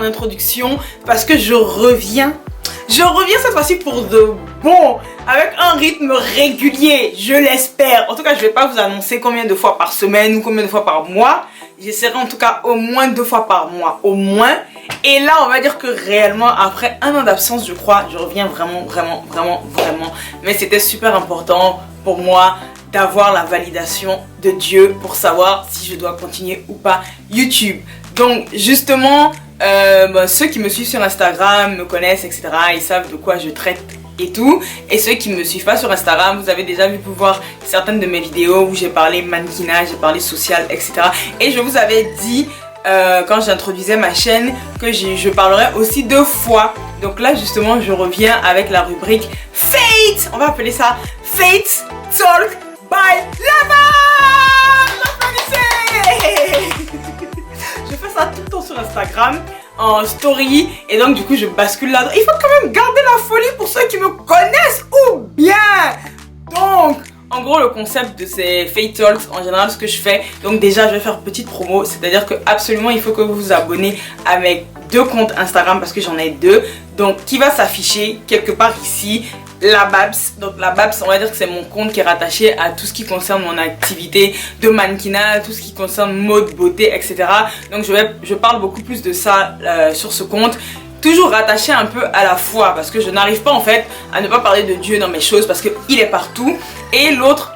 introduction parce que je reviens cette fois-ci pour de bon, avec un rythme régulier, je l'espère. En tout cas, je vais pas vous annoncer combien de fois par semaine ou combien de fois par mois. J'essaierai en tout cas au moins 2 fois par mois, au moins. Et là, on va dire que réellement, après 1 an d'absence, je crois, je reviens vraiment. Mais c'était super important pour moi d'avoir la validation de Dieu pour savoir si je dois continuer ou pas YouTube. Donc justement, ceux qui me suivent sur Instagram me connaissent, etc. Ils savent de quoi je traite et tout. Et ceux qui me suivent pas sur Instagram, vous avez déjà pu voir certaines de mes vidéos où j'ai parlé mannequinage, j'ai parlé social, etc. Et je vous avais dit quand j'introduisais ma chaîne que je parlerai aussi 2 fois. Donc là justement je reviens avec la rubrique Faith. On va appeler ça Faith Talk by Lama. Je fais ça tout le temps sur Instagram en story et donc du coup je bascule là. Il faut quand même garder la folie pour ceux qui me connaissent ou bien. Donc en gros le concept de ces Faith Talks, en général ce que je fais, donc déjà je vais faire petite promo, c'est à dire que absolument il faut que vous vous abonnez à mes 2 comptes Instagram parce que j'en ai 2, donc qui va s'afficher quelque part ici, La Babs. Donc La Babs, on va dire que c'est mon compte qui est rattaché à tout ce qui concerne mon activité de mannequinat, tout ce qui concerne mode, beauté, etc. Donc je parle beaucoup plus de ça sur ce compte. Toujours rattaché un peu à la foi parce que je n'arrive pas en fait à ne pas parler de Dieu dans mes choses parce qu'il est partout. Et l'autre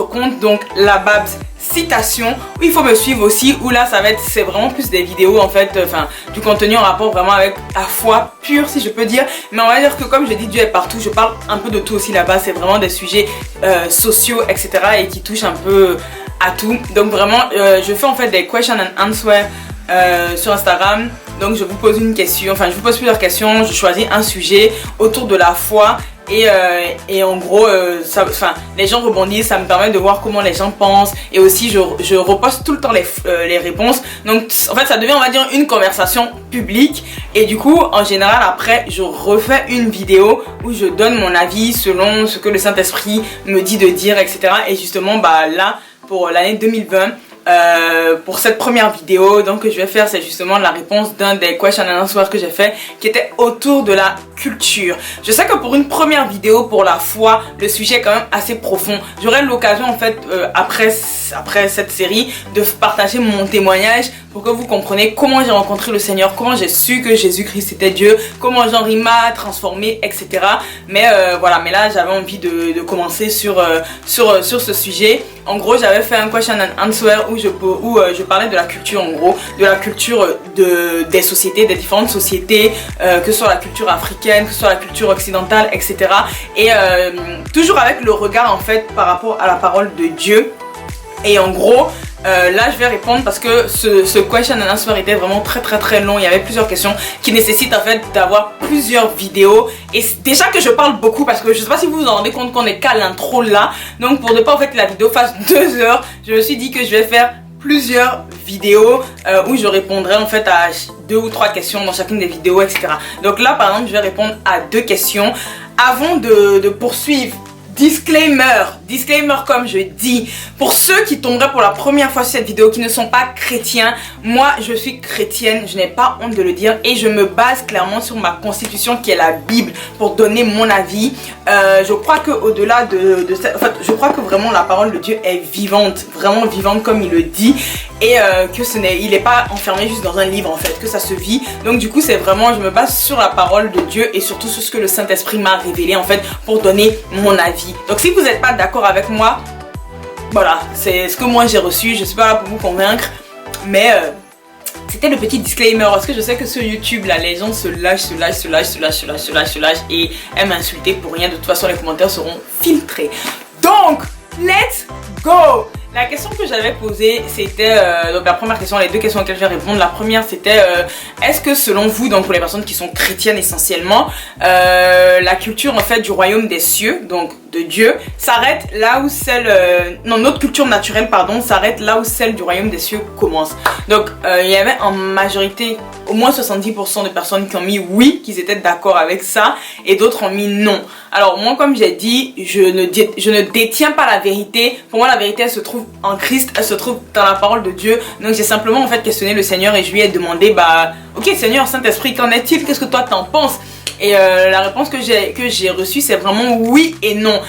compte, donc La Babs Citation, où il faut me suivre aussi, où là c'est vraiment plus des vidéos en fait, enfin du contenu en rapport vraiment avec la foi pure si je peux dire. Mais on va dire que comme je dis Dieu est partout, je parle un peu de tout aussi là-bas, c'est vraiment des sujets sociaux, etc. et qui touchent un peu à tout. Donc vraiment je fais en fait des question and answer sur Instagram. Donc je vous pose une question, enfin je vous pose plusieurs questions, je choisis un sujet autour de la foi et en gros les gens rebondissent, ça me permet de voir comment les gens pensent et aussi je reposte tout le temps les réponses. Donc en fait ça devient, on va dire, une conversation publique et du coup en général après je refais une vidéo où je donne mon avis selon ce que le Saint-Esprit me dit de dire, etc. Et justement là pour l'année 2020, pour cette première vidéo, donc que je vais faire, c'est justement la réponse d'un des question and answer que j'ai fait qui était autour de la culture. Je sais que pour une première vidéo pour la foi, le sujet est quand même assez profond. J'aurai l'occasion en fait après cette série de partager mon témoignage pour que vous compreniez comment j'ai rencontré le Seigneur, comment j'ai su que Jésus-Christ était Dieu, comment Jean-Ry m'a transformé, etc. Mais voilà, mais là j'avais envie de commencer sur ce sujet. En gros j'avais fait un question and answer où je parlais de la culture, en gros de la culture des sociétés, des différentes sociétés, que ce soit la culture africaine, que ce soit la culture occidentale, etc. Et toujours avec le regard en fait par rapport à la parole de Dieu. Et en gros là je vais répondre parce que ce question and answer était vraiment très long. Il y avait plusieurs questions qui nécessitent en fait d'avoir plusieurs vidéos. Et déjà que je parle beaucoup parce que je sais pas si vous vous en rendez compte qu'on est qu'à l'intro là. Donc pour ne pas en fait que la vidéo fasse 2 heures, je me suis dit que je vais faire plusieurs vidéos où je répondrai en fait à 2 ou 3 questions dans chacune des vidéos, etc. Donc là par exemple je vais répondre à 2 questions. Avant de poursuivre, disclaimer comme je dis, pour ceux qui tomberaient pour la première fois sur cette vidéo qui ne sont pas chrétiens, moi je suis chrétienne, je n'ai pas honte de le dire et je me base clairement sur ma constitution qui est la Bible pour donner mon avis. Je crois que au-delà je crois que vraiment la parole de Dieu est vivante, vraiment vivante comme il le dit et il n'est pas enfermé juste dans un livre en fait, que ça se vit. Donc du coup c'est vraiment, je me base sur la parole de Dieu et surtout sur ce que le Saint-Esprit m'a révélé en fait pour donner mon avis. Donc si vous n'êtes pas d'accord avec moi, voilà, c'est ce que moi j'ai reçu, je suis pas là pour vous convaincre, mais c'était le petit disclaimer parce que je sais que sur YouTube là les gens se lâchent et aiment insulter pour rien. De toute façon les commentaires seront filtrés. Donc let's go. La question que j'avais posée c'était, donc la première question, les 2 questions auxquelles je vais répondre. La première c'était est-ce que selon vous, donc pour les personnes qui sont chrétiennes essentiellement, la culture en fait du royaume des cieux, donc de Dieu, s'arrête là où notre culture naturelle pardon, s'arrête là où celle du royaume des cieux commence. Donc il y avait en majorité au moins 70% de personnes qui ont mis oui, qu'ils étaient d'accord avec ça, et d'autres ont mis non. Alors moi, comme j'ai dit, je ne détiens pas la vérité. Pour moi, la vérité, elle se trouve en Christ, elle se trouve dans la parole de Dieu. Donc j'ai simplement en fait questionné le Seigneur et je lui ai demandé, bah ok Seigneur, Saint-Esprit, qu'en est-il? Qu'est-ce que toi t'en penses? Et la réponse que j'ai reçue, c'est vraiment oui et non.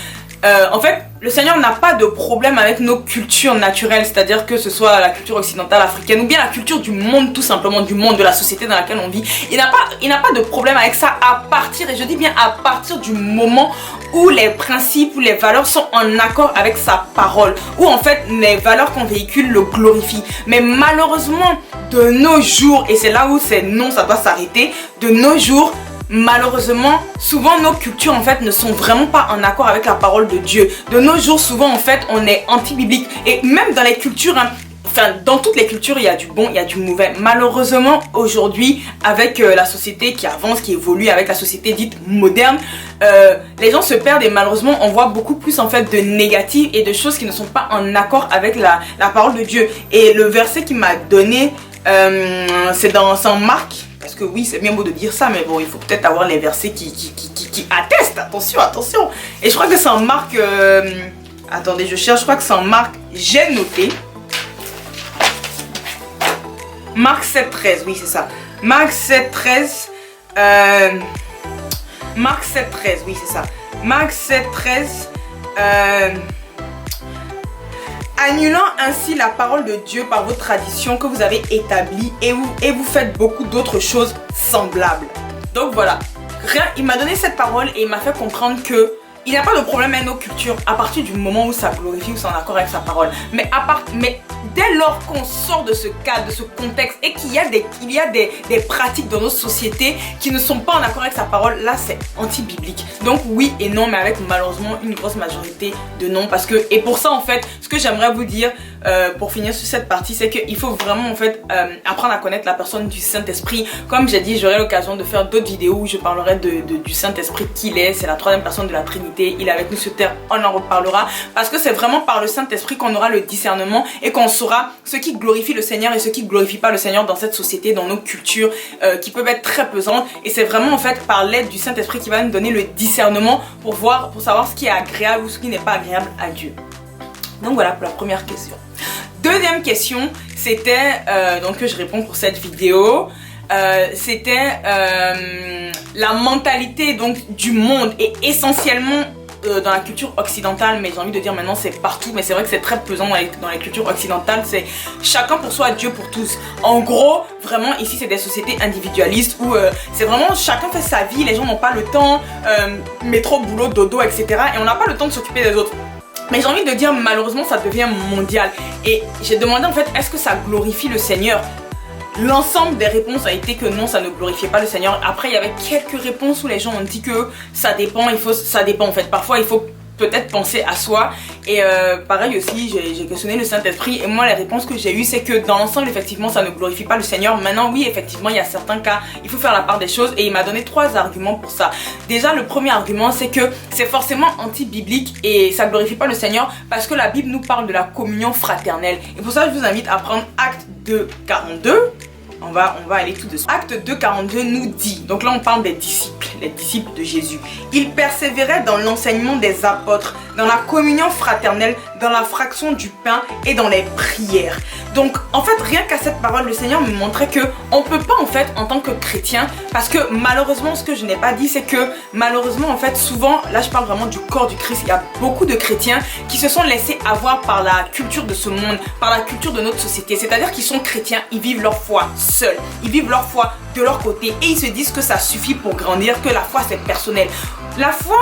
En fait, le Seigneur n'a pas de problème avec nos cultures naturelles, c'est-à-dire que ce soit la culture occidentale, africaine, ou bien la culture du monde, tout simplement, du monde, de la société dans laquelle on vit. Il n'a pas de problème avec ça à partir, et je dis bien à partir du moment où les principes ou les valeurs sont en accord avec sa parole, où en fait les valeurs qu'on véhicule le glorifient. Mais malheureusement, de nos jours, et c'est là où c'est non, ça doit s'arrêter, de nos jours, malheureusement, souvent nos cultures en fait ne sont vraiment pas en accord avec la parole de Dieu. De nos jours, souvent en fait, on est anti-biblique. Et même dans les cultures, enfin dans toutes les cultures, il y a du bon, il y a du mauvais. Malheureusement, aujourd'hui, avec la société qui avance, qui évolue, avec la société dite moderne, les gens se perdent et malheureusement, on voit beaucoup plus en fait de négatifs et de choses qui ne sont pas en accord avec la parole de Dieu. Et le verset qui m'a donné, c'est dans Saint Marc. Parce que oui, c'est bien beau de dire ça, mais bon, il faut peut-être avoir les versets qui attestent. Attention, attention. Et je crois que c'est en Marc... attendez, je cherche. Je crois que c'est en Marc... J'ai noté. Marc 7,13. Oui, c'est ça. Marc 7,13. Marc 7,13. Oui, c'est ça. Marc 7,13. Annulant ainsi la parole de Dieu par vos traditions que vous avez établies et vous faites beaucoup d'autres choses semblables. Donc voilà, il m'a donné cette parole et il m'a fait comprendre que il n'y a pas de problème avec nos cultures à partir du moment où ça glorifie, où c'est en accord avec sa parole. Mais dès lors qu'on sort de ce cadre, de ce contexte et qu'il y a des pratiques dans nos sociétés qui ne sont pas en accord avec sa parole, là c'est anti-biblique. Donc oui et non, mais avec malheureusement une grosse majorité de non. Parce que, et pour ça en fait, ce que j'aimerais vous dire pour finir sur cette partie, c'est qu'il faut vraiment en fait apprendre à connaître la personne du Saint-Esprit. Comme j'ai dit, j'aurai l'occasion de faire d'autres vidéos où je parlerai du Saint-Esprit qu'il est. C'est la troisième personne de la Trinité. Il est avec nous sur terre, on en reparlera parce que c'est vraiment par le Saint-Esprit qu'on aura le discernement et qu'on saura ce qui glorifie le Seigneur et ce qui glorifie pas le Seigneur dans cette société, dans nos cultures qui peuvent être très pesantes. Et c'est vraiment en fait par l'aide du Saint-Esprit qui va nous donner le discernement pour savoir ce qui est agréable ou ce qui n'est pas agréable à Dieu. Donc voilà pour la première question. Deuxième question, c'était donc que je réponds pour cette vidéo. C'était la mentalité donc du monde et essentiellement dans la culture occidentale, mais j'ai envie de dire maintenant c'est partout, mais c'est vrai que c'est très pesant dans les cultures occidentales, c'est chacun pour soi, Dieu pour tous. En gros, vraiment ici c'est des sociétés individualistes où c'est vraiment chacun fait sa vie, les gens n'ont pas le temps, métro, boulot, dodo, etc. Et on n'a pas le temps de s'occuper des autres. Mais j'ai envie de dire malheureusement ça devient mondial. Et j'ai demandé en fait est-ce que ça glorifie le Seigneur? L'ensemble des réponses a été que non, ça ne glorifiait pas le Seigneur. Après, il y avait quelques réponses où les gens ont dit que ça dépend, ça dépend en fait. Parfois, il faut peut-être penser à soi. Et pareil aussi, j'ai questionné le Saint-Esprit. Et moi, les réponses que j'ai eues, c'est que dans l'ensemble, effectivement, ça ne glorifie pas le Seigneur. Maintenant, oui, effectivement, il y a certains cas, il faut faire la part des choses. Et il m'a donné 3 arguments pour ça. Déjà, le premier argument, c'est que c'est forcément anti-biblique et ça ne glorifie pas le Seigneur parce que la Bible nous parle de la communion fraternelle. Et pour ça, je vous invite à prendre Acte 2, 42. On va aller tout de suite. Acte 2, 42 nous dit, donc là on parle des disciples, les disciples de Jésus. Ils persévéraient dans l'enseignement des apôtres, dans la communion fraternelle, dans la fraction du pain et dans les prières. Donc en fait rien qu'à cette parole, le Seigneur me montrait que on peut pas en fait en tant que chrétien, parce que malheureusement ce que je n'ai pas dit c'est que malheureusement en fait souvent, là je parle vraiment du corps du Christ, il y a beaucoup de chrétiens qui se sont laissés avoir par la culture de ce monde, par la culture de notre société. C'est-à-dire qu'ils sont chrétiens, ils vivent leur foi seuls, ils vivent leur foi de leur côté et ils se disent que ça suffit pour grandir, que la foi c'est personnel. La foi,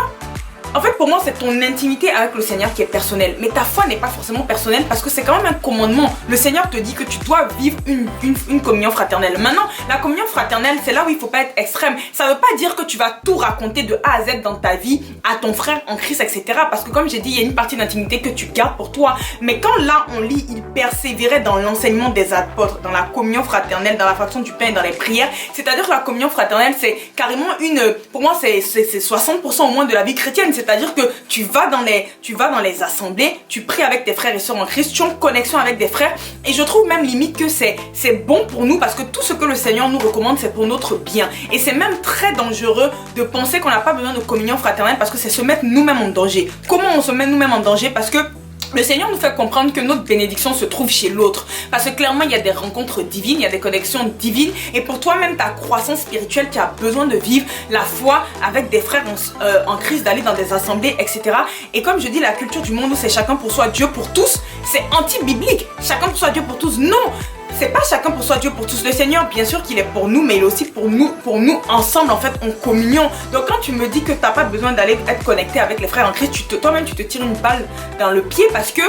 en fait pour moi c'est ton intimité avec le Seigneur qui est personnelle, mais ta foi n'est pas forcément personnelle parce que c'est quand même un commandement. Le Seigneur te dit que tu dois vivre une communion fraternelle. Maintenant la communion fraternelle c'est là où il faut pas être extrême. Ça veut pas dire que tu vas tout raconter de A à Z dans ta vie à ton frère en Christ, etc. Parce que comme j'ai dit, il y a une partie d'intimité que tu gardes pour toi. Mais quand là on lit, il persévérait dans l'enseignement des apôtres, dans la communion fraternelle, dans la fraction du pain et dans les prières. C'est-à-dire que la communion fraternelle c'est carrément pour moi c'est 60% au moins de la vie chrétienne. C'est-à-dire que tu vas dans les assemblées, tu pries avec tes frères et sœurs en Christ, tu es en connexion avec des frères. Et je trouve même limite que c'est bon pour nous parce que tout ce que le Seigneur nous recommande, c'est pour notre bien. Et c'est même très dangereux de penser qu'on n'a pas besoin de communion fraternelle parce que c'est se mettre nous-mêmes en danger. Comment on se met nous-mêmes en danger? Parce que le Seigneur nous fait comprendre que notre bénédiction se trouve chez l'autre. Parce que clairement, il y a des rencontres divines, il y a des connexions divines. Et pour toi-même, ta croissance spirituelle, tu as besoin de vivre la foi avec des frères en Christ, d'aller dans des assemblées, etc. Et comme je dis, la culture du monde où c'est chacun pour soi, Dieu pour tous, c'est anti-biblique. Chacun pour soi, Dieu pour tous. Non! C'est pas chacun pour soi, Dieu pour tous. Le Seigneur, bien sûr qu'il est pour nous, mais il est aussi pour nous ensemble, en fait, en communion. Donc quand tu me dis que tu n'as pas besoin d'aller être connecté avec les frères en Christ, toi-même, tu te tires une balle dans le pied parce que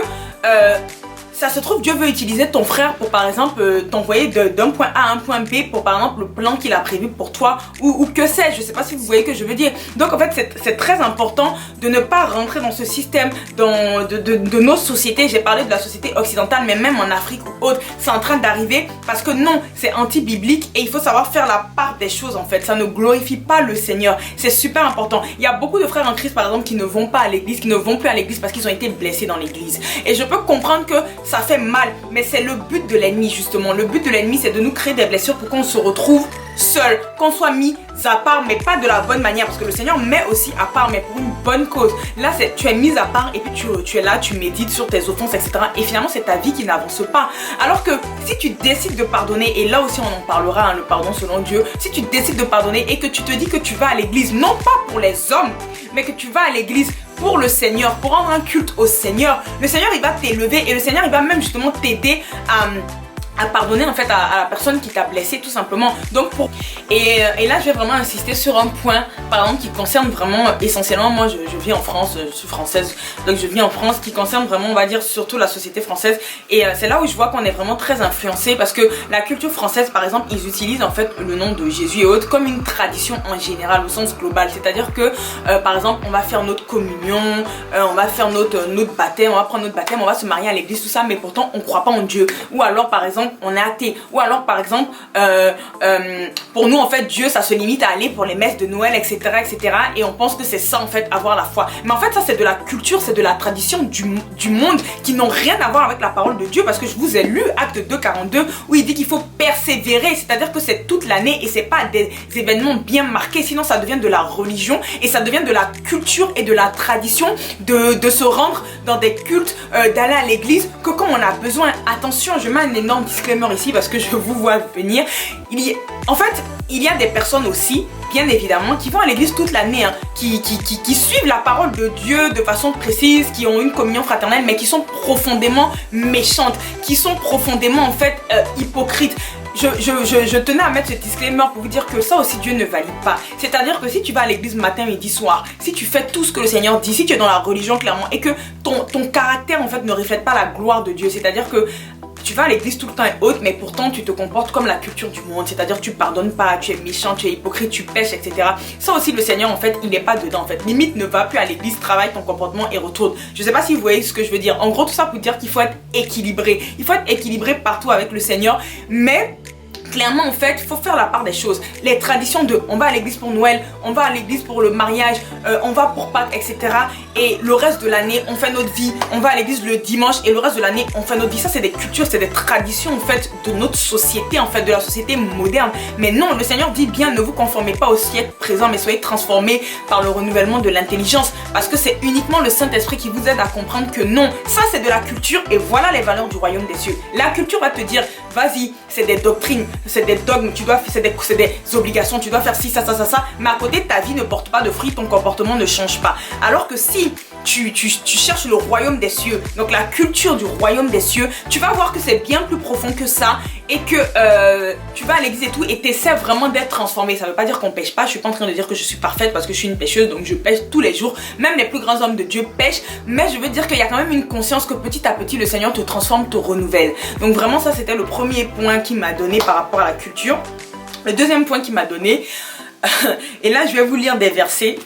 ça se trouve, Dieu veut utiliser ton frère pour, par exemple, t'envoyer d'un point A à un point B pour, par exemple, le plan qu'il a prévu pour toi ou que sais-je. Je sais pas si vous voyez ce que je veux dire. Donc, en fait, c'est très important de ne pas rentrer dans ce système de nos sociétés. J'ai parlé de la société occidentale, mais même en Afrique ou autre, c'est en train d'arriver parce que non, c'est anti-biblique et il faut savoir faire la part des choses, en fait. Ça ne glorifie pas le Seigneur. C'est super important. Il y a beaucoup de frères en Christ, par exemple, qui ne vont pas à l'église, qui ne vont plus à l'église parce qu'ils ont été blessés dans l'église. Et je peux comprendre que ça fait mal, mais c'est le but de l'ennemi justement. Le but de l'ennemi, c'est de nous créer des blessures pour qu'on se retrouve seul, qu'on soit mis à part, mais pas de la bonne manière, parce que le Seigneur met aussi à part, mais pour une bonne cause. Là, tu es mis à part et puis tu es là, tu médites sur tes offenses, etc. Et finalement, c'est ta vie qui n'avance pas. Alors que si tu décides de pardonner, et là aussi on en parlera, hein, le pardon selon Dieu, si tu décides de pardonner et que tu te dis que tu vas à l'église, non pas pour les hommes, mais que tu vas à l'église pour le Seigneur, pour rendre un culte au Seigneur, le Seigneur il va t'élever et le Seigneur il va même justement t'aider à pardonner en fait à la personne qui t'a blessé tout simplement. Donc et là je vais vraiment insister sur un point par exemple qui concerne vraiment essentiellement, moi je vis en France, je suis française, donc je vis en France, qui concerne vraiment on va dire surtout la société française et c'est là où je vois qu'on est vraiment très influencé parce que la culture française par exemple ils utilisent en fait le nom de Jésus et autres comme une tradition en général au sens global, c'est à dire que par exemple on va faire notre communion, on va faire notre baptême, on va prendre notre baptême, on va se marier à l'église tout ça, mais pourtant on croit pas en Dieu. Ou alors par exemple on est athée, ou alors par exemple pour nous en fait Dieu ça se limite à aller pour les messes de Noël, etc., et on pense que c'est ça en fait avoir la foi, mais en fait ça c'est de la culture, c'est de la tradition du monde qui n'ont rien à voir avec la parole de Dieu, parce que je vous ai lu Acte 2:42 où il dit qu'il faut persévérer, c'est à dire que c'est toute l'année et c'est pas des événements bien marqués, sinon ça devient de la religion et ça devient de la culture et de la tradition de se rendre dans des cultes, d'aller à l'église que quand on a besoin. Attention, je mets un énorme disclaimer ici parce que je vous vois venir. En fait, il y a des personnes aussi, bien évidemment, qui vont à l'église toute l'année, hein, qui suivent la parole de Dieu de façon précise, qui ont une communion fraternelle, mais qui sont profondément méchantes, qui sont profondément en fait hypocrites. Je tenais à mettre ce disclaimer pour vous dire que ça aussi Dieu ne valide pas. C'est-à-dire que si tu vas à l'église matin, midi, soir, si tu fais tout ce que le Seigneur dit, si tu es dans la religion clairement et que ton caractère en fait ne reflète pas la gloire de Dieu, c'est-à-dire que tu vas à l'église tout le temps et autres, mais pourtant tu te comportes comme la culture du monde, c'est-à-dire tu pardonnes pas, tu es méchant, tu es hypocrite, tu pêches, etc. Ça aussi le Seigneur en fait il n'est pas dedans en fait. Limite ne va plus à l'église, travaille ton comportement et retourne. Je sais pas si vous voyez ce que je veux dire. En gros tout ça pour dire qu'il faut être équilibré. Il faut être équilibré partout avec le Seigneur, mais clairement en fait il faut faire la part des choses. Les traditions de on va à l'église pour Noël, on va à l'église pour le mariage, on va pour Pâques, etc. Et le reste de l'année on fait notre vie, on va à l'église le dimanche et le reste de l'année on fait notre vie. Ça c'est des cultures, c'est des traditions en fait de notre société, en fait de la société moderne. Mais non, le Seigneur dit bien ne vous conformez pas au siècle présent, mais soyez transformés par le renouvellement de l'intelligence, parce que c'est uniquement le Saint-Esprit qui vous aide à comprendre que non, ça c'est de la culture et voilà les valeurs du royaume des cieux. La culture va te dire vas-y, c'est des doctrines, c'est des dogmes, c'est des obligations, tu dois faire ci, ça, mais à côté ta vie ne porte pas de fruits, ton comportement ne change pas. Alors que si tu cherches le royaume des cieux, donc la culture du royaume des cieux, tu vas voir que c'est bien plus profond que ça et que tu vas à l'église et tout et tu essaies vraiment d'être transformé. Ça veut pas dire qu'on pêche pas, je suis pas en train de dire que je suis parfaite parce que je suis une pêcheuse, donc je pêche tous les jours, même les plus grands hommes de Dieu pêchent, mais je veux dire qu'il y a quand même une conscience que petit à petit le Seigneur te transforme, te renouvelle. Donc vraiment ça c'était le premier point qu'il m'a donné par rapport à la culture. Le deuxième point qu'il m'a donné, et là je vais vous lire des versets,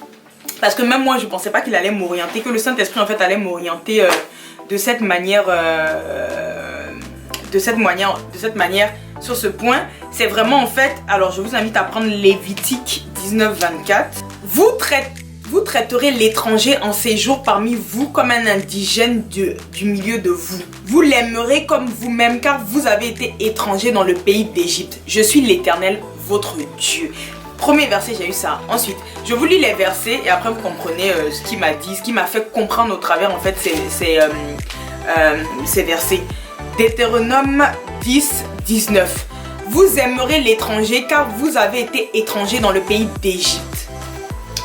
parce que même moi je pensais pas qu'il allait m'orienter, que le Saint-Esprit en fait allait m'orienter de cette manière sur ce point. C'est vraiment en fait, alors je vous invite à prendre Lévitique 19:24. vous traiterez l'étranger en séjour parmi vous comme un indigène du milieu de vous. Vous l'aimerez comme vous-même car vous avez été étranger dans le pays d'Égypte. Je suis l'Éternel, votre Dieu. Premier verset, j'ai eu ça. Ensuite, je vous lis les versets et après vous comprenez ce qu'il m'a dit, ce qui m'a fait comprendre au travers en fait ces versets. Deutéronome 10, 19. Vous aimerez l'étranger car vous avez été étranger dans le pays d'Égypte.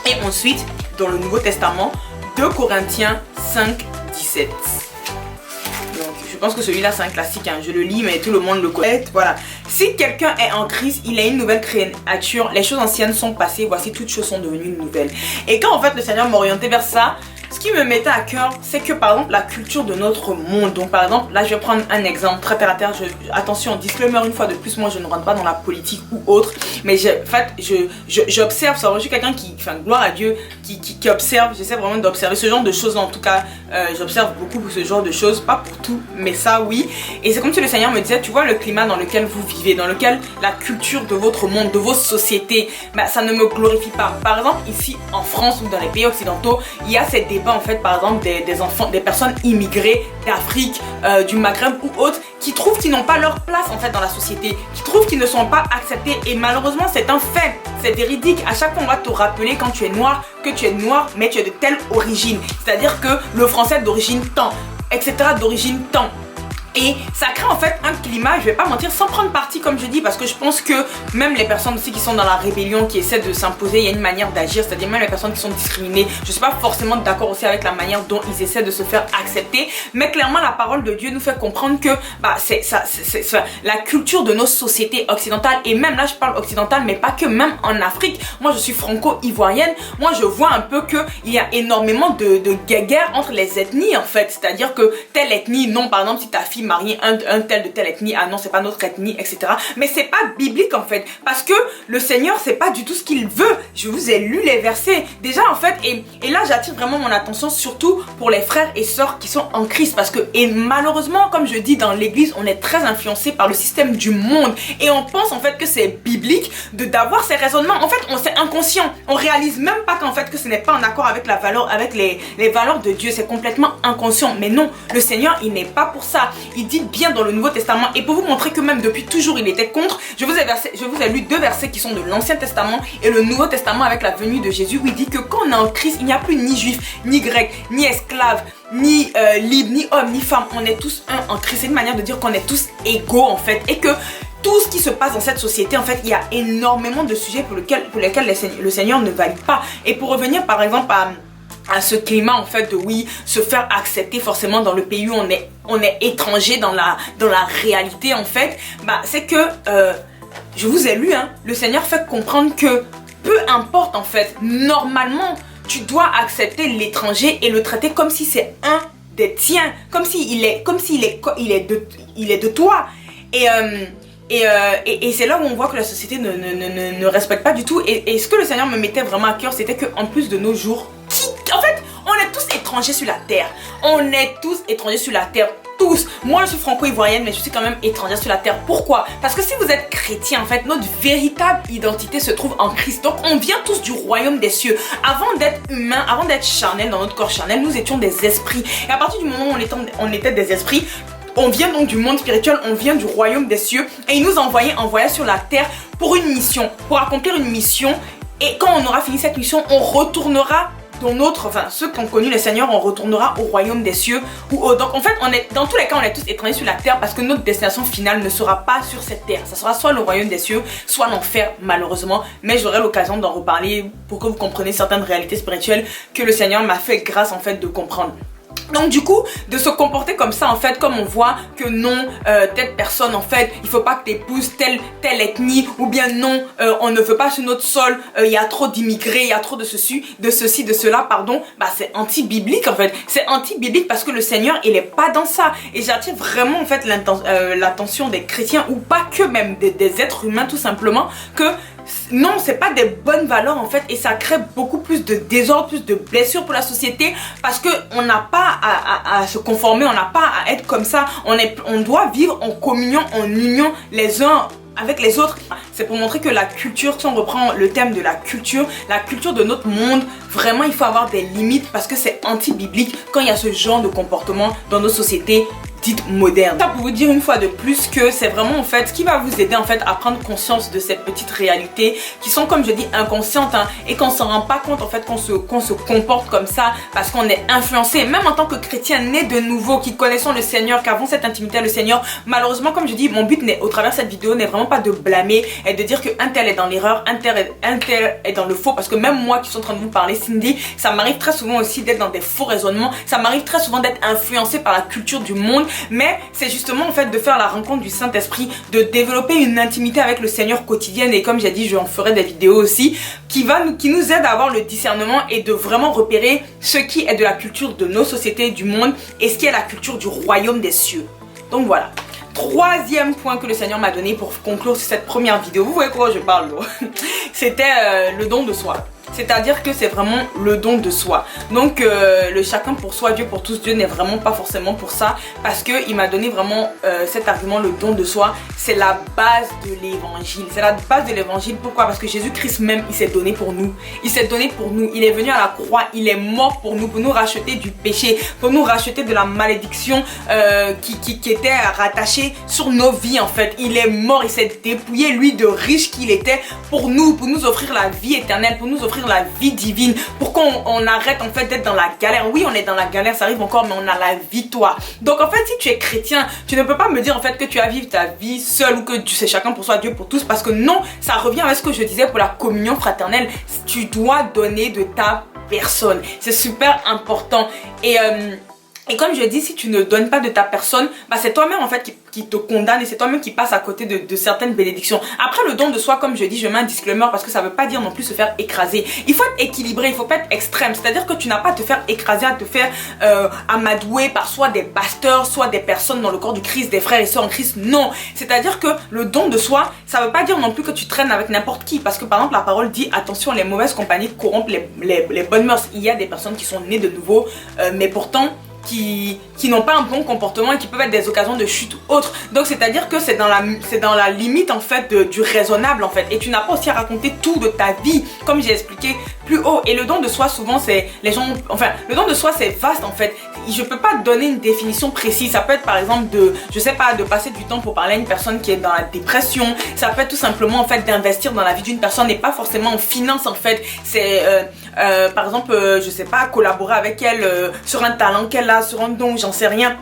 Et ensuite, dans le Nouveau Testament, 2 Corinthiens 5, 17. Donc, je pense que celui-là c'est un classique, hein. Je le lis mais tout le monde le connaît. Voilà. Si quelqu'un est en Christ, il a une nouvelle créature. Les choses anciennes sont passées, voici toutes choses sont devenues nouvelles. Et quand en fait le Seigneur m'orientait vers ça, ce qui me mettait à cœur, c'est que par exemple la culture de notre monde, donc par exemple, là je vais prendre un exemple très terre à terre, attention, disclaimer une fois de plus, moi je ne rentre pas dans la politique ou autre, mais en fait, j'observe, je suis quelqu'un qui, enfin gloire à Dieu, qui observe, j'essaie vraiment d'observer ce genre de choses, en tout cas, j'observe beaucoup pour ce genre de choses, pas pour tout, mais ça oui, et c'est comme si le Seigneur me disait, tu vois le climat dans lequel vous vivez, dans lequel la culture de votre monde, de vos sociétés, bah, ça ne me glorifie pas. Par exemple, ici en France ou dans les pays occidentaux, il y a ces débats en fait par exemple des enfants, des personnes immigrées d'Afrique, du Maghreb ou autres qui trouvent qu'ils n'ont pas leur place en fait dans la société, qui trouvent qu'ils ne sont pas acceptés et malheureusement c'est un fait, c'est véridique. À chaque fois on va te rappeler quand tu es noir que tu es noir mais tu es de telle origine, c'est-à-dire que le français d'origine tant, etc. d'origine tant. Et ça crée en fait un climat, je vais pas mentir, sans prendre parti comme je dis, parce que je pense que même les personnes aussi qui sont dans la rébellion, qui essaient de s'imposer, il y a une manière d'agir, c'est-à-dire même les personnes qui sont discriminées, je suis pas forcément d'accord aussi avec la manière dont ils essaient de se faire accepter, mais clairement la parole de Dieu nous fait comprendre que bah, c'est la culture de nos sociétés occidentales, et même là je parle occidentale, mais pas que, même en Afrique, moi je suis franco-ivoirienne, moi je vois un peu qu'il y a énormément de guerre entre les ethnies en fait, c'est-à-dire que telle ethnie, non par exemple si ta fille marier un tel de telle ethnie, ah non c'est pas notre ethnie, etc. Mais c'est pas biblique en fait, parce que le Seigneur c'est pas du tout ce qu'il veut. Je vous ai lu les versets déjà en fait, et là j'attire vraiment mon attention surtout pour les frères et sœurs qui sont en Christ, parce que et malheureusement comme je dis dans l'église on est très influencé par le système du monde et on pense en fait que c'est biblique d'avoir ces raisonnements. En fait on c'est inconscient, on réalise même pas qu'en fait que ce n'est pas en accord avec la valeur, avec les valeurs de Dieu, c'est complètement inconscient. Mais non, le Seigneur il n'est pas pour ça. Il dit bien dans le Nouveau Testament, et pour vous montrer que même depuis toujours il était contre, je vous ai lu 2 versets qui sont de l'Ancien Testament et le Nouveau Testament avec la venue de Jésus, où il dit que quand on est en Christ, il n'y a plus ni juif, ni grec, ni esclave, ni libre, ni homme, ni femme, on est tous un en Christ. C'est une manière de dire qu'on est tous égaux en fait, et que tout ce qui se passe dans cette société, en fait, il y a énormément de sujets pour lesquels le Seigneur ne valide pas. Et pour revenir par exemple à ce climat en fait de oui, se faire accepter forcément dans le pays où on est étranger dans la réalité en fait, bah c'est que je vous ai lu, hein, le Seigneur fait comprendre que peu importe en fait, normalement tu dois accepter l'étranger et le traiter comme si c'est un des tiens, comme s'il est de toi. Et c'est là où on voit que la société ne respecte pas du tout. Et ce que le Seigneur me mettait vraiment à cœur, c'était qu'en plus de nos jours, en fait, on est tous étrangers sur la terre. On est tous étrangers sur la terre. Tous. Moi je suis franco-ivoirienne mais je suis quand même étrangère sur la terre. Pourquoi? Parce que si vous êtes chrétien en fait, notre véritable identité se trouve en Christ. Donc on vient tous du royaume des cieux. Avant d'être humain, avant d'être charnel dans notre corps charnel, nous étions des esprits. Et à partir du moment où on était des esprits, on vient donc du monde spirituel, on vient du royaume des cieux. Et il nous envoyait en voyage sur la terre pour une mission, pour accomplir une mission. Et quand on aura fini cette mission, on retournera ceux qui ont connu le Seigneur, on retournera au royaume des cieux ou au. Donc en fait, dans tous les cas, on est tous étrangers sur la terre parce que notre destination finale ne sera pas sur cette terre. Ça sera soit le royaume des cieux, soit l'enfer, malheureusement. Mais j'aurai l'occasion d'en reparler pour que vous compreniez certaines réalités spirituelles que le Seigneur m'a fait grâce en fait de comprendre. Donc du coup, de se comporter comme ça en fait, comme on voit que non, telle personne en fait, il faut pas que tu épouses telle ethnie, ou bien non, on ne veut pas sur notre sol, il y a trop d'immigrés, il y a trop de ceci, de cela, pardon, bah c'est anti-biblique en fait. C'est anti-biblique parce que le Seigneur il est pas dans ça. Et j'attire vraiment en fait l'attention des chrétiens, ou pas que, même des êtres humains tout simplement, que non, c'est pas des bonnes valeurs en fait, et ça crée beaucoup plus de désordre, plus de blessures pour la société, parce que on n'a pas à se conformer, on n'a pas à être comme ça. On doit vivre en communion, en union les uns avec les autres. C'est pour montrer que la culture, si on reprend le thème de la culture de notre monde, vraiment il faut avoir des limites parce que c'est anti-biblique quand il y a ce genre de comportement dans nos sociétés dites modernes. Ça pour vous dire une fois de plus que c'est vraiment en fait ce qui va vous aider en fait à prendre conscience de ces petites réalités qui sont, comme je dis, inconscientes, hein, et qu'on s'en rend pas compte en fait qu'on se comporte comme ça parce qu'on est influencé. Même en tant que chrétien né de nouveau, qui connaissons le Seigneur, qui avons cette intimité avec le Seigneur, malheureusement, comme je dis, mon but au travers de cette vidéo n'est vraiment pas de blâmer et de dire que un tel est dans l'erreur, un tel est dans le faux, parce que même moi qui suis en train de vous parler, Cindy, ça m'arrive très souvent aussi d'être dans des faux raisonnements, ça m'arrive très souvent d'être influencé par la culture du monde, mais c'est justement en fait de faire la rencontre du Saint-Esprit, de développer une intimité avec le Seigneur quotidienne, et comme j'ai dit, je en ferai des vidéos aussi qui nous aident à avoir le discernement et de vraiment repérer ce qui est de la culture de nos sociétés, du monde, et ce qui est la culture du royaume des cieux. Donc voilà. Troisième point que le Seigneur m'a donné pour conclure cette première vidéo, vous voyez quoi je parle, c'était le don de soi. C'est-à-dire que c'est vraiment le don de soi. Donc le chacun pour soi, Dieu pour tous, Dieu n'est vraiment pas forcément pour ça, parce qu'il m'a donné vraiment cet argument, le don de soi, c'est la base de l'évangile. C'est la base de l'évangile. Pourquoi? Parce que Jésus-Christ même, il s'est donné pour nous. Il s'est donné pour nous. Il est venu à la croix, il est mort pour nous racheter du péché, pour nous racheter de la malédiction qui était rattachée sur nos vies en fait. Il est mort, il s'est dépouillé, lui de riche qu'il était, pour nous offrir la vie éternelle, pour nous offrir la vie divine, pour qu'on arrête en fait d'être dans la galère. Oui, on est dans la galère, ça arrive encore, mais on a la victoire. Donc en fait, si tu es chrétien, tu ne peux pas me dire en fait que tu vas vivre ta vie seul ou que tu sais chacun pour soi, Dieu pour tous, parce que non, ça revient à ce que je disais pour la communion fraternelle. Tu dois donner de ta personne. C'est super important. Et comme je dis, si tu ne donnes pas de ta personne, bah c'est toi-même en fait qui te condamne, et c'est toi-même qui passe à côté de certaines bénédictions. Après, le don de soi, comme je dis, je mets un disclaimer parce que ça veut pas dire non plus se faire écraser. Il faut être équilibré, il faut pas être extrême. C'est-à-dire que tu n'as pas à te faire écraser, à te faire amadouer par soit des pasteurs, soit des personnes dans le corps du Christ, des frères et sœurs en Christ. Non. C'est-à-dire que le don de soi, ça veut pas dire non plus que tu traînes avec n'importe qui. Parce que par exemple, la parole dit, attention, les mauvaises compagnies corrompent les bonnes mœurs. Il y a des personnes qui sont nées de nouveau, mais pourtant qui n'ont pas un bon comportement et qui peuvent être des occasions de chute ou autre. Donc c'est à dire que c'est dans la limite en fait du raisonnable en fait, et tu n'as pas aussi à raconter tout de ta vie comme j'ai expliqué plus haut. Et le don de soi, souvent c'est le don de soi c'est vaste en fait. Je peux pas te donner une définition précise. Ça peut être par exemple de passer du temps pour parler à une personne qui est dans la dépression. Ça peut être tout simplement en fait d'investir dans la vie d'une personne, et pas forcément en finance en fait. C'est par exemple je sais pas, collaborer avec elle sur un talent qu'elle a, sur un don, j'en sais rien.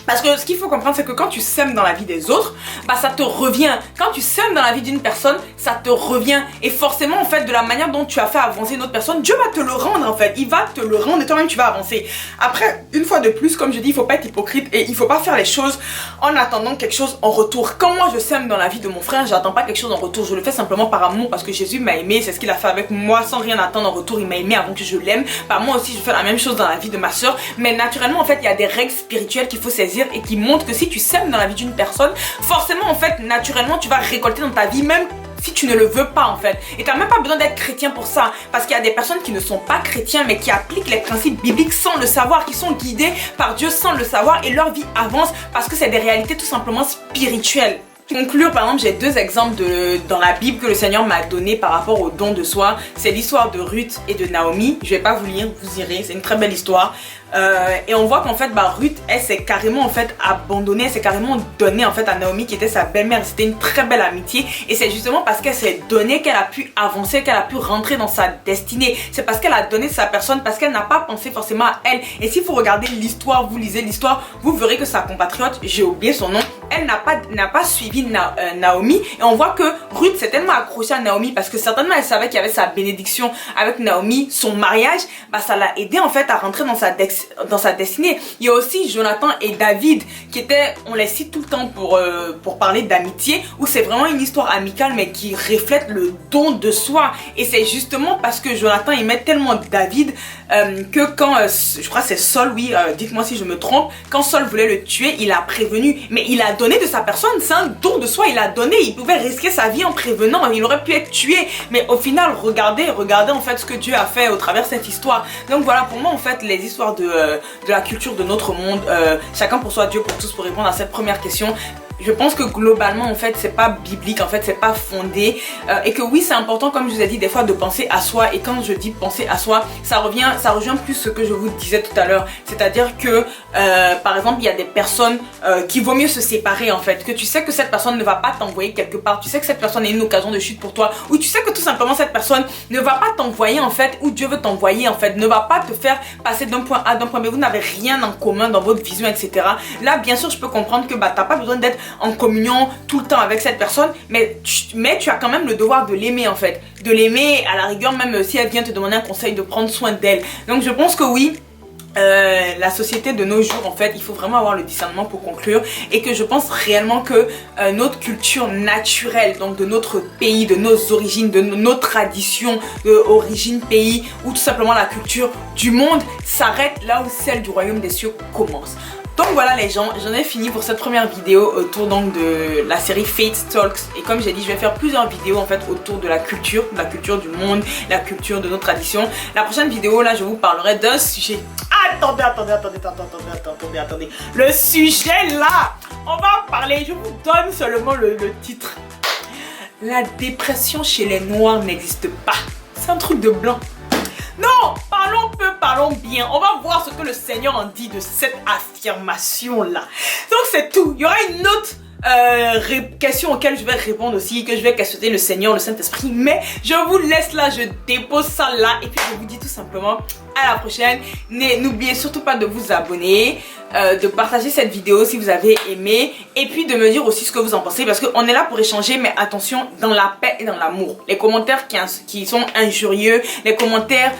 Parce que ce qu'il faut comprendre, c'est que quand tu sèmes dans la vie des autres, bah ça te revient. Quand tu sèmes dans la vie d'une personne, ça te revient. Et forcément, en fait, de la manière dont tu as fait avancer une autre personne, Dieu va te le rendre, en fait. Il va te le rendre et toi-même, tu vas avancer. Après, une fois de plus, comme je dis, il faut pas être hypocrite et il faut pas faire les choses en attendant quelque chose en retour. Quand moi, je sème dans la vie de mon frère, j'attends pas quelque chose en retour. Je le fais simplement par amour, parce que Jésus m'a aimé. C'est ce qu'il a fait avec moi sans rien attendre en retour. Il m'a aimé avant que je l'aime. Bah, moi aussi, je fais la même chose dans la vie de ma soeur. Mais naturellement, en fait, il y a des règles spirituelles qu'il faut saisir et qui montrent que si tu sèmes dans la vie d'une personne, forcément en fait naturellement tu vas récolter dans ta vie, même si tu ne le veux pas en fait. Et tu n'as même pas besoin d'être chrétien pour ça, parce qu'il y a des personnes qui ne sont pas chrétiens mais qui appliquent les principes bibliques sans le savoir, qui sont guidés par Dieu sans le savoir, et leur vie avance parce que c'est des réalités tout simplement spirituelles. Pour conclure, par exemple, j'ai deux exemples dans la Bible que le Seigneur m'a donné par rapport au don de soi. C'est l'histoire de Ruth et de Naomi. Je vais pas vous lire, vous irez, c'est une très belle histoire. Et on voit qu'en fait Ruth, elle s'est carrément en fait abandonnée, elle s'est carrément donnée en fait à Naomi qui était sa belle-mère. C'était une très belle amitié, et c'est justement parce qu'elle s'est donnée qu'elle a pu avancer, qu'elle a pu rentrer dans sa destinée. C'est parce qu'elle a donné sa personne, parce qu'elle n'a pas pensé forcément à elle. Et si vous regardez l'histoire, vous lisez l'histoire, vous verrez que sa compatriote, j'ai oublié son nom, elle n'a pas suivi Naomi, et on voit que Ruth s'est tellement accrochée à Naomi parce que certainement elle savait qu'il y avait sa bénédiction avec Naomi, son mariage, bah ça l'a aidé en fait à rentrer dans sa destinée. Il y a aussi Jonathan et David qui étaient, on les cite tout le temps pour parler d'amitié, où c'est vraiment une histoire amicale mais qui reflète le don de soi. Et c'est justement parce que Jonathan aimait tellement David que quand, je crois que c'est Saul, oui, dites-moi si je me trompe, quand Saul voulait le tuer, il a prévenu, mais il a donné de sa personne, c'est un don de soi, il a donné, il pouvait risquer sa vie en prévenant, il aurait pu être tué, mais au final, regardez en fait ce que Dieu a fait au travers de cette histoire. Donc voilà, pour moi en fait, les histoires de la culture de notre monde, chacun pour soi, Dieu pour tous, pour répondre à cette première question. je pense que globalement en fait c'est pas biblique, en fait c'est pas fondé, et que oui c'est important comme je vous ai dit des fois de penser à soi. Et quand je dis penser à soi, ça rejoint plus ce que je vous disais tout à l'heure, c'est-à-dire que par exemple il y a des personnes qui vaut mieux se séparer en fait, que tu sais que cette personne ne va pas t'envoyer quelque part, tu sais que cette personne est une occasion de chute pour toi, ou tu sais que tout simplement cette personne ne va pas t'envoyer en fait où Dieu veut t'envoyer en fait, ne va pas te faire passer d'un point A d'un point B, vous n'avez rien en commun dans votre vision, etc. Là bien sûr je peux comprendre que t'as pas besoin d'être en communion tout le temps avec cette personne, mais tu as quand même le devoir de l'aimer en fait, de l'aimer à la rigueur, même si elle vient te demander un conseil, de prendre soin d'elle. Donc je pense que oui, la société de nos jours en fait il faut vraiment avoir le discernement pour conclure, et que je pense réellement que notre culture naturelle, donc de notre pays, de nos origines, de nos traditions d'origine pays, ou tout simplement la culture du monde s'arrête là où celle du royaume des cieux commence. Donc voilà les gens, j'en ai fini pour cette première vidéo autour donc de la série Faith Talks. Et comme j'ai dit, je vais faire plusieurs vidéos en fait autour de la culture du monde, la culture de nos traditions. La prochaine vidéo là, je vous parlerai d'un sujet. Attendez. Le sujet là, on va parler, je vous donne seulement le titre. La dépression chez les noirs n'existe pas. C'est un truc de blanc. Non, parlons peu, parlons bien. On va voir ce que le Seigneur en dit de cette affirmation-là. Donc c'est tout. Il y aura une autre question auxquelles je vais répondre aussi, que je vais questionner le Seigneur, le Saint-Esprit. Mais je vous laisse là, je dépose ça là. Et puis je vous dis tout simplement à la prochaine. N'oubliez surtout pas de vous abonner, de partager cette vidéo si vous avez aimé, et puis de me dire aussi ce que vous en pensez, parce qu'on est là pour échanger, mais attention, dans la paix et dans l'amour. Les commentaires qui sont injurieux, les commentaires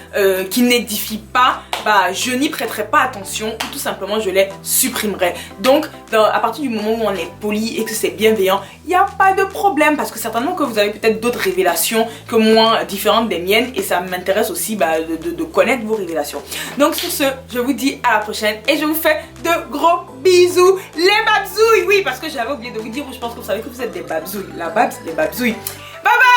qui n'édifient pas, bah je n'y prêterai pas attention, ou tout simplement je les supprimerai. Donc à partir du moment où on est poli et que c'est bienveillant, il n'y a pas de problème, parce que certainement que vous avez peut-être d'autres révélations que moi, différentes des miennes, et ça m'intéresse aussi de connaître vos révélations. Donc sur ce, je vous dis à la prochaine, et je vous fais de gros bisous les babzouilles. Oui, parce que j'avais oublié de vous dire, je pense que vous savez que vous êtes des babzouilles. La babs, les babzouilles. Bye bye.